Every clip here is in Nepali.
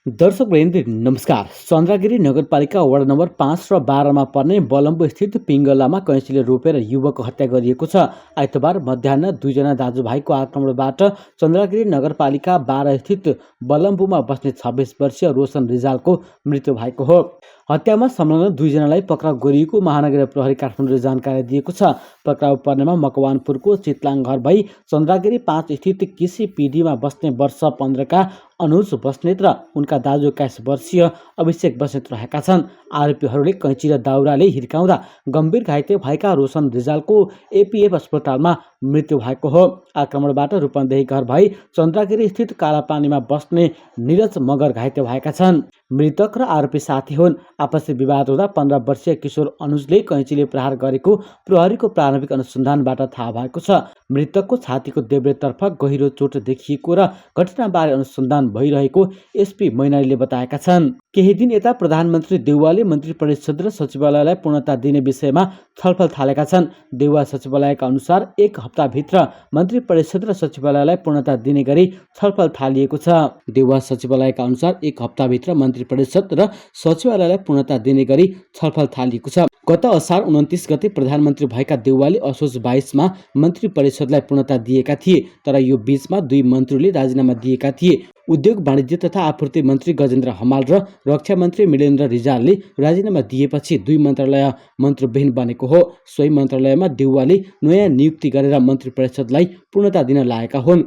दर्शकवृन्द नमस्कार। चन्द्रगिरी नगरपालिका वडा नम्बर 5 र 12 मा पर्ने बलम्बु स्थित पिङ्गलामा कैँचीले रोपेर युवकको हत्या गरिएको छ। आइतबार मध्याह्न दुईजना दाजुभाइको आक्रमणबाट चन्द्रगिरी नगरपालिका 12 स्थित बलम्बुमा बस्ने 26 वर्षीय रोशन रिजालको मृत्यु भएको हो। हत्यामा संलग्न दुईजनालाई पक्राउ गरिएको महानगर प्रहरी काठमाडौँले जानकारी दिएको छ। पक्राउ पर्नेमा मकवानपुरको चितलाङ घर भई चन्द्रगिरी 5 स्थित कृषि पिढीमा बस्ने वर्ष 15 का अनुज बस्नेत र उनका दाजु 21 वर्षीय अभिषेक बस्नेत रहेका छन्। आरोपीहरूले कैँची र दाउराले हिर्काउँदा गम्भीर घाइते भएका रोशन रिजालको एपीएफ अस्पतालमा मृत्यु भएको हो। आक्रमणबाट रूपन्देही घर भई चन्द्रगिरी स्थित कालापानीमा बस्ने निरज मगर घाइते भएका छन्। मृतक र आरोपी साथी हुन्। आपसी विवाद हुँदा 15 वर्षीय किशोर अनुजले कैँचीले प्रहार गरेको प्रहरीको प्रारम्भिक अनुसन्धानबाट थाहा भएको छ। मृतकको छातीको देब्रेतर्फ गहिरो चोट देखिएको र घटनाबारे अनुसन्धान भइरहेको एसपी मैनालीले बताएका छन्। केही दिन यता प्रधानमन्त्री देउवाले मन्त्री परिषद र सचिवालयलाई पूर्णता दिने विषयमा छलफल थालेका छन्। देउवा सचिवालयका अनुसार 1 हप्ताभित्र मन्त्री परिषद र सचिवालयलाई पूर्णता दिने गरी छलफल थालिएको छ। देउवा सचिवालयका अनुसार 1 हप्ताभित्र मन्त्री परिषद र सचिवालयलाई पूर्णता दिने गरी छलफल थालिएको छ। गत असार 29 गते प्रधानमन्त्री भएका देउवाले असोज 22 मा मन्त्री परिषदलाई पूर्णता दिएका थिए, तर यो बीचमा 2 मन्त्रीले राजीनामा दिएका थिए। उद्योग वाणिज्य तथा आपूर्ति मन्त्री गजेन्द्र हमाल र रक्षा मन्त्री मिलेन्द्र रिजालले राजीनामा दिएपछि 2 मन्त्रालय मन्त्रीविहीन बनेको हो। सोही मन्त्रालयमा देउवाले नयाँ नियुक्ति गरेर मन्त्री परिषदलाई पूर्णता दिन लागेका हुन्।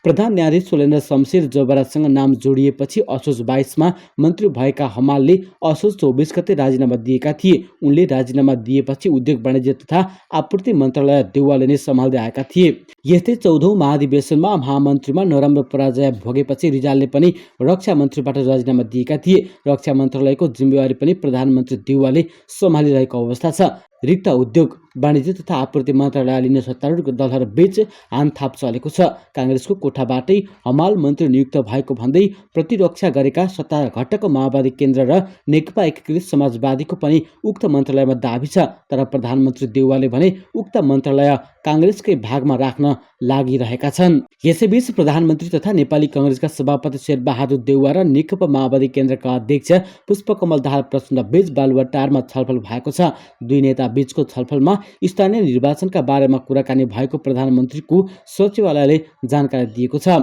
प्रधान न्यायाधीश सोलेन्द्र शमशेर जबराजसँग नाम जोडिएपछि असोज 22 मा मन्त्री भएका हमालले असोज 24 गते राजीनामा दिएका थिए। उनले राजीनामा दिएपछि उद्योग वाणिज्य तथा आपूर्ति मन्त्रालय देउवाले नै सम्हाल्दै आएका थिए। यस्तै 14औं महाधिवेशनमा महामन्त्रीमा नराम्रो पराजय भोगेपछि रिजालले पनि रक्षा मन्त्रीबाट राजीनामा दिएका थिए। रक्षा मन्त्रालयको जिम्मेवारी पनि प्रधानमन्त्री देउवाले सम्हालिरहेको अवस्था छ। रिक्त उद्योग वाणिज्य तथा आपूर्ति मन्त्रालय लिने सत्तारूढ दलहरू बीच हानथाप चलेको छ। काङ्ग्रेसको कोठाबाटै हमाल मन्त्री नियुक्त भएको भन्दै प्रतिरक्षा गरेका सत्ता घटक माओवादी केन्द्र र नेकपा एकीकृत समाजवादीको पनि उक्त मन्त्रालयमा दाबी छ। तर प्रधानमन्त्री देउवाले भने उक्त मन्त्रालय काङ्ग्रेसकै भागमा राख्न लागिरहेका छन्। यसैबीच प्रधानमन्त्री तथा नेपाली काङ्ग्रेसका सभापति शेरबहादुर देउवा र नेकपा माओवादी केन्द्रका अध्यक्ष पुष्पकमल दाहाल प्रचण्ड बीच बालुवाटारमा छलफल भएको छ। दुई नेता बीचको छलफलमा स्थानीय निर्वाचनका बारेमा कुराकानी भएको प्रधानमन्त्रीको सचिवालयले जानकारी दिएको छ।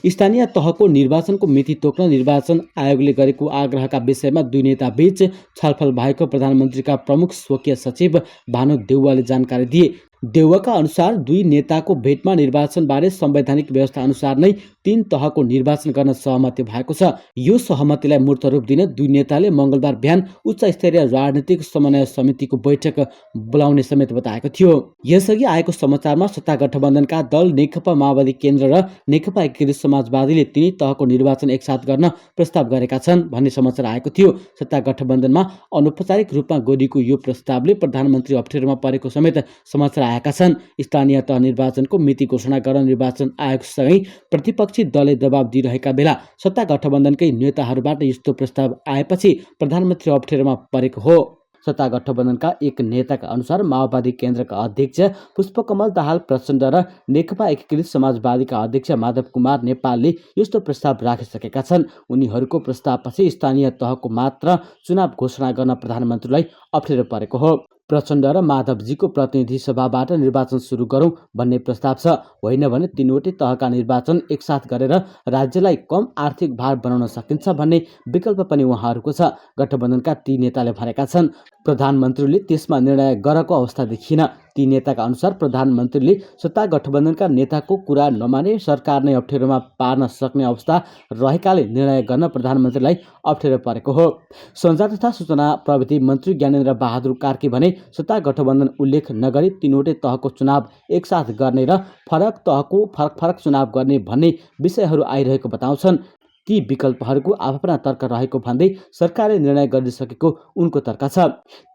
स्थानीय तहको निर्वाचनको मिति तोक्न निर्वाचन आयोगले गरेको आग्रहका विषयमा दुई नेता बीच छलफल भएको प्रधानमन्त्रीका प्रमुख स्वकीय सचिव भानु देउवाले जानकारी दिए। देउवाका अनुसार दुई नेताको भेटमा निर्वाचनबारे संवैधानिक व्यवस्था अनुसार नै 3 तहको निर्वाचन गर्न सहमति भएको छ। यो सहमतिलाई मूर्त रूप दिन दुई नेताले मंगलबार बिहान उच्च स्तरीय राजनीतिक समन्वय समितिको बैठक बोलाउने समेत बताएको थियो। यसअघि आएको समाचारमा सत्ता गठबन्धनका दल नेकपा माओवादी केन्द्र र नेकपा एकीकृत समाजवादीले 3 तहको निर्वाचन एकसाथ गर्न प्रस्ताव गरेका छन् भन्ने समाचार आएको थियो। सत्ता गठबन्धनमा अनौपचारिक रूपमा गरिएको यो प्रस्तावले प्रधानमन्त्री अप्ठ्यारोमा परेको समेत समाचार आएका छन्। स्थानीय तह निर्वाचनको मिति घोषणा गर्न निर्वाचन आयोगसँगै प्रतिपक्षी दलले दबाब दिइरहेका बेला सत्ता गठबन्धनकै नेताहरूबाट यस्तो प्रस्ताव आएपछि प्रधानमन्त्री अप्ठ्यारोमा परेको हो। सत्ता गठबन्धनका एक नेताका अनुसार माओवादी केन्द्रका अध्यक्ष पुष्पकमल दाहाल प्रचण्ड र नेकपा एकीकृत समाजवादीका अध्यक्ष माधव कुमार नेपालले यस्तो प्रस्ताव राखिसकेका छन्। उनीहरूको प्रस्तावपछि स्थानीय तहको मात्र चुनाव घोषणा गर्न प्रधानमन्त्रीलाई अप्ठ्यारो परेको हो। प्रचण्ड र माधवजीको प्रतिनिधि सभाबाट निर्वाचन सुरु गरौं भन्ने प्रस्ताव छ। होइन भने 3वटै तहका निर्वाचन एकसाथ गरेर राज्यलाई कम आर्थिक भार बनाउन सकिन्छ भन्ने विकल्प पनि उहाँहरूको छ। गठबन्धनका ती नेताले भनेका छन्। प्रधानमन्त्रीले त्यसमा निर्णय गरेको अवस्था देखिन। ती नेताका अनुसार प्रधानमन्त्रीले सत्ता गठबन्धनका नेताको कुरा नमाने सरकार नै अप्ठ्यारोमा पार्न सक्ने अवस्था रहेकाले निर्णय गर्न प्रधानमन्त्रीलाई अप्ठ्यारो परेको हो। सञ्चार तथा सूचना प्रविधि मन्त्री ज्ञानेन्द्र बहादुर कार्की भने सत्ता गठबन्धन उल्लेख नगरी 3वटै तहको चुनाव एकसाथ गर्ने र फरक तहको फरक चुनाव गर्ने भन्ने विषयहरू आइरहेको बताउँछन्। ती विकल्पहरूको आफ्ना तर्क रहेको भन्दै सरकारले निर्णय गरिसकेको उनको तर्क छ।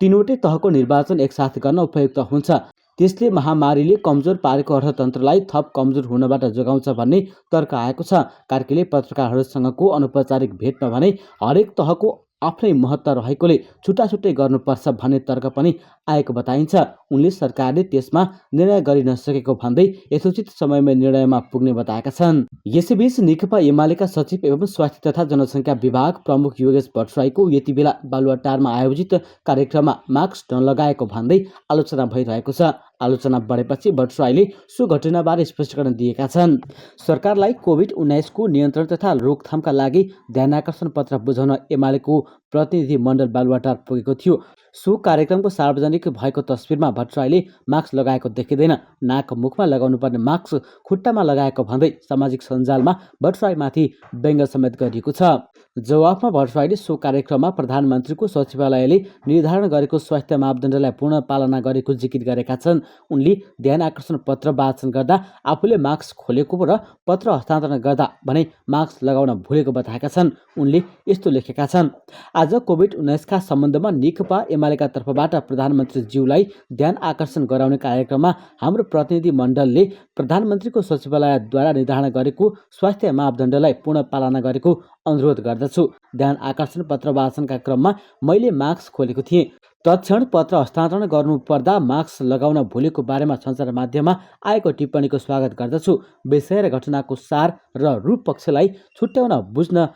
3वटै तहको निर्वाचन एकसाथ गर्न उपयुक्त हुन्छ। त्यसले महामारीले कमजोर पारेको अर्थतन्त्रलाई थप कमजोर हुनबाट जोगाउँछ भन्ने तर्क आएको छ। कार्कीले पत्रकारहरूसँगको अनौपचारिक भेटमा भने हरेक तहको आफ्नै महत्त्व रहेकोले छुट्टाछुट्टै गर्नुपर्छ भन्ने तर्क पनि आएको बताइन्छ। उनले सरकारले त्यसमा निर्णय गरि नसकेको भन्दै यथोचित समयमै निर्णयमा पुग्ने बताएका छन्। यसैबीच नेकपा एमालेका सचिव एवं स्वास्थ्य तथा जनसङ्ख्या विभाग प्रमुख योगेश भट्टराईको यति बेला बालुवाटारमा आयोजित कार्यक्रममा मास्क नलगाएको भन्दै आलोचना भइरहेको छ। आलोचना बढेपछि भट्टराईले सो घटनाबारे स्पष्टीकरण दिएका छन्। सरकारलाई कोभिड-19 को नियन्त्रण तथा रोकथामका लागि ध्यानाकर्षण पत्र बुझाउन एमालेको प्रतिनिधि मण्डल बालुवाटार पुगेको थियो। सो कार्यक्रमको सार्वजनिक भएको तस्बिरमा भट्टराईले मास्क लगाएको देखिँदैन। नाक मुखमा लगाउनुपर्ने मास्क खुट्टामा लगाएको भन्दै सामाजिक सञ्जालमा भट्टराईमाथि व्यङ्ग्य समेत गरिएको छ। जवाफमा भट्टराईले सो कार्यक्रममा प्रधानमन्त्रीको सचिवालयले निर्धारण गरेको स्वास्थ्य मापदण्डलाई पूर्ण पालना गरेको जिकिर गरेका छन्। उनले ध्यान आकर्षण पत्र वाचन गर्दा आफूले मास्क खोलेको र पत्र हस्तान्तरण गर्दा भने मास्क लगाउन भुलेको बताएका छन्। उनले यस्तो लेखेका छन्। आज कोभिड-19 का सम्बन्धमा नेकपा एमालेका तर्फबाट प्रधानमन्त्रीज्यूलाई ध्यान आकर्षण गराउने कार्यक्रममा हाम्रो प्रतिनिधि मण्डलले प्रधानमन्त्रीको सचिवालयद्वारा निर्धारण गरेको स्वास्थ्य मापदण्डलाई पूर्ण पालना गरेको अनुरोध गर्दछु। ध्यान आकर्षण पत्र वाचनका क्रममा मैले मास्क खोलेको थिएँ। तत्क्षण पत्र हस्तान्तरण गर्नुपर्दा मास्क लगाउन भुलेको बारेमा सञ्चार माध्यममा आएको टिप्पणीको स्वागत गर्दछु। विषय र घटनाको सार र रूप पक्षलाई छुट्याउन बुझ्न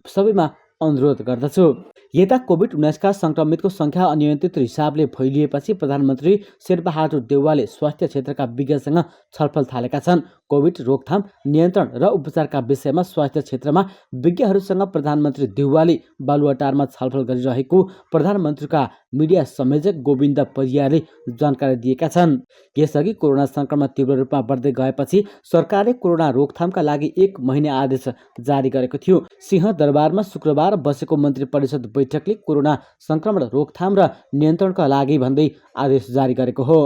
सबैमा अनुरोध गर्दछु। यता कोभिड-19 का संक्रमितको संख्या अनियन्त्रित हिसाबले फैलिएपछि प्रधानमन्त्री शेरबहादुर देउवाले स्वास्थ्य क्षेत्रका विज्ञसँग छलफल थालेका छन्। कोभिड रोकथाम, नियन्त्रण र उपचारका विषयमा स्वास्थ्य क्षेत्रमा विज्ञहरूसँग प्रधानमन्त्री देउवाले बालुवाटारमा छलफल गरिरहेको प्रधानमन्त्रीका मिडिया संयोजक गोविन्द परियारले जानकारी दिएका छन्। यसअघि कोरोना संक्रमण तीव्र रूपमा बढ्दै गएपछि सरकारले कोरोना रोकथामका लागि 1 महिने आदेश जारी गरेको थियो। सिंहदरबारमा शुक्रबार बसेको मन्त्री परिषद बैठकले कोरोना संक्रमण रोकथाम र नियन्त्रणका लागि भन्दै आदेश जारी गरेको हो।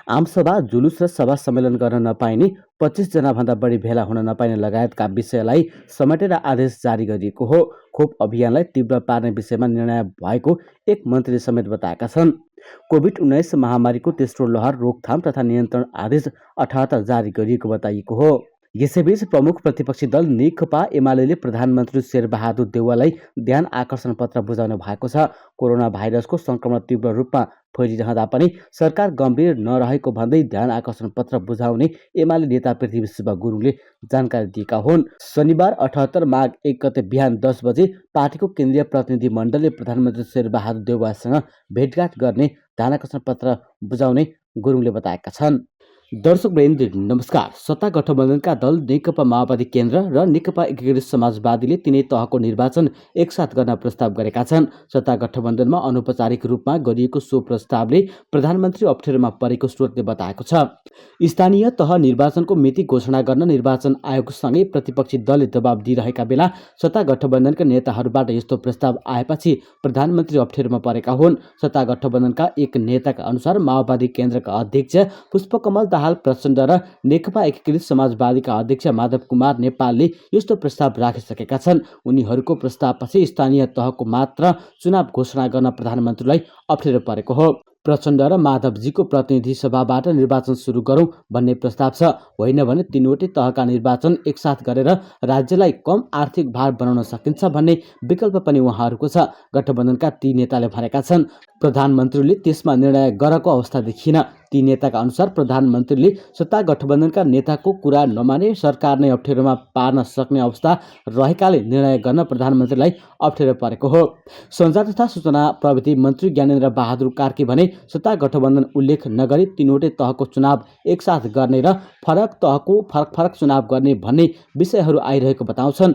आमसभा, जुलुस र सभा सम्मेलन गर्न नपाइने, 25 जनाभन्दा बढी भेला हुन नपाइने लगायतका विषयलाई समेटेर आदेश जारी गरिएको हो। खोप अभियानलाई तीव्र पार्ने विषयमा निर्णय भएको एक मन्त्रीले समेत बताएका छन्। कोभिड-19 महामारीको तेस्रो लहर रोकथाम तथा नियन्त्रण आदेश 78 जारी गरिएको बताइएको हो। यसैबीच प्रमुख प्रतिपक्षी दल नेकपा एमालेले प्रधानमन्त्री शेरबहादुर देउवालाई ध्यान आकर्षण पत्र बुझाउनु भएको छ। कोरोना भाइरसको संक्रमण तीव्र रूपमा फैलिरहँदा पनि सरकार गम्भीर नरहेको भन्दै ध्यान आकर्षण पत्र बुझाउने एमाले नेता पृथ्वी शिव गुरुङले जानकारी दिएका हुन्। शनिबार 78 माघ 1 गते बिहान 10 बजे पार्टीको केन्द्रीय प्रतिनिधि मण्डलले प्रधानमन्त्री शेरबहादुर देउवासँग भेटघाट गर्ने ध्यान आकर्षण पत्र बुझाउने गुरुङले बताएका छन्। दर्शकवृन्द नमस्कार। सत्ता गठबन्धनका दल नेकपा माओवादी केन्द्र र नेकपा एकीकृत समाजवादीले तिनै तहको निर्वाचन एकसाथ गर्न प्रस्ताव गरेका छन्। सत्ता गठबन्धनमा अनौपचारिक रूपमा गरिएको सो प्रस्तावले प्रधानमन्त्री अप्ठ्यारोमा परेको स्रोतले बताएको छ। स्थानीय तह निर्वाचनको मिति घोषणा गर्न निर्वाचन आयोगसँगै प्रतिपक्षी दलले दबाब दिइरहेका बेला सत्ता गठबन्धनका नेताहरूबाट यस्तो प्रस्ताव आएपछि प्रधानमन्त्री अप्ठ्यारोमा परेका हुन्। सत्ता गठबन्धनका एक नेताका अनुसार माओवादी केन्द्रका अध्यक्ष पुष्पकमल दाहाल प्रचण्ड र नेकपा एकीकृत समाजवादीका अध्यक्ष माधव कुमार नेपालले यस्तो प्रस्ताव राखिसकेका छन्। उनीहरूको प्रस्तावपछि स्थानीय तहको मात्र चुनाव घोषणा गर्न प्रधानमन्त्रीलाई अप्ठ्यारो परेको हो। प्रचण्ड र माधवजीको प्रतिनिधि सभाबाट निर्वाचन सुरु गरौँ भन्ने प्रस्ताव छ। होइन भने तीनवटै तहका निर्वाचन एकसाथ गरेर राज्यलाई कम आर्थिक भार बनाउन सकिन्छ भन्ने विकल्प पनि उहाँहरूको छ। गठबन्धनका ती नेताले भनेका छन्। प्रधानमन्त्रीले त्यसमा निर्णय गरेको अवस्था देखिन। ती नेताका अनुसार प्रधानमन्त्रीले सत्ता गठबन्धनका नेताको कुरा नमाने सरकार नै अप्ठ्यारोमा पार्न सक्ने अवस्था रहेकाले निर्णय गर्न प्रधानमन्त्रीलाई अप्ठ्यारो परेको हो। सञ्चार तथा सूचना प्रविधि मन्त्री ज्ञानेन्द्र बहादुर कार्की भने सत्ता गठबन्धन उल्लेख नगरी तीनवटै तहको चुनाव एकसाथ गर्ने र फरक तहको फरक चुनाव गर्ने भन्ने विषयहरू आइरहेको बताउँछन्।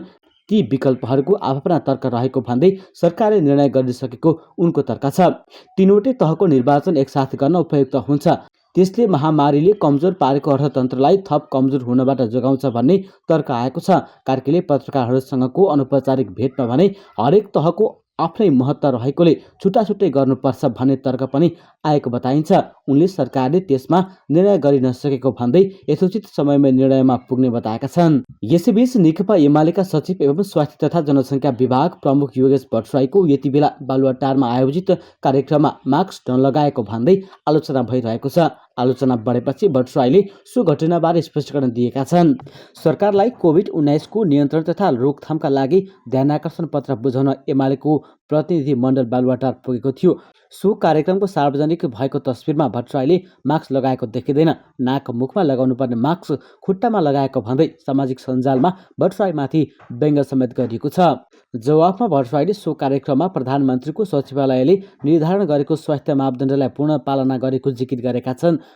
ती विकल्पहरूको आफ्ना तर्क रहेको भन्दै सरकारले निर्णय गरिसकेको उनको तर्क छ। तीनवटै तहको निर्वाचन एकसाथ गर्न उपयुक्त हुन्छ। त्यसले महामारीले कमजोर पारेको अर्थतन्त्रलाई थप कमजोर हुनबाट जोगाउँछ भन्ने तर्क आएको छ। कार्कीले पत्रकारहरूसँगको अनौपचारिक भेटमा भने हरेक तहको आफ्नै महत्त्व रहेकोले छुट्टाछुट्टै गर्नुपर्छ भन्ने तर्क पनि आएको बताइन्छ। उनले सरकारले त्यसमा निर्णय गरि नसकेको भन्दै यथोचित समयमै निर्णयमा पुग्ने बताएका छन्। यसैबीच नेकपा एमालेका सचिव एवं स्वास्थ्य तथा जनसङ्ख्या विभाग प्रमुख योगेश भट्टराईको यति बेला बालुवाटारमा आयोजित कार्यक्रममा मास्क नलगाएको भन्दै आलोचना भइरहेको छ। आलोचना बढेपछि भट्टराईले सो घटनाबारे स्पष्टीकरण दिएका छन्। सरकारलाई कोभिड-19 नियन्त्रण तथा रोकथामका लागि ध्यानाकर्षण पत्र बुझाउन एमालेको प्रतिनिधि मण्डल बालुवाटार पुगेको थियो। सो कार्यक्रमको सार्वजनिक भएको तस्बिरमा भट्टराईले मास्क लगाएको देखिँदैन। नाक मुखमा लगाउनुपर्ने मास्क खुट्टामा लगाएको भन्दै सामाजिक सञ्जालमा भट्टराईमाथि व्यङ्ग्य समेत गरिएको छ। जवाफमा भट्टराईले सो कार्यक्रममा प्रधानमन्त्रीको सचिवालयले निर्धारण गरेको स्वास्थ्य मापदण्डलाई पूर्ण पालना गरेको जिकिर गरेका छन्।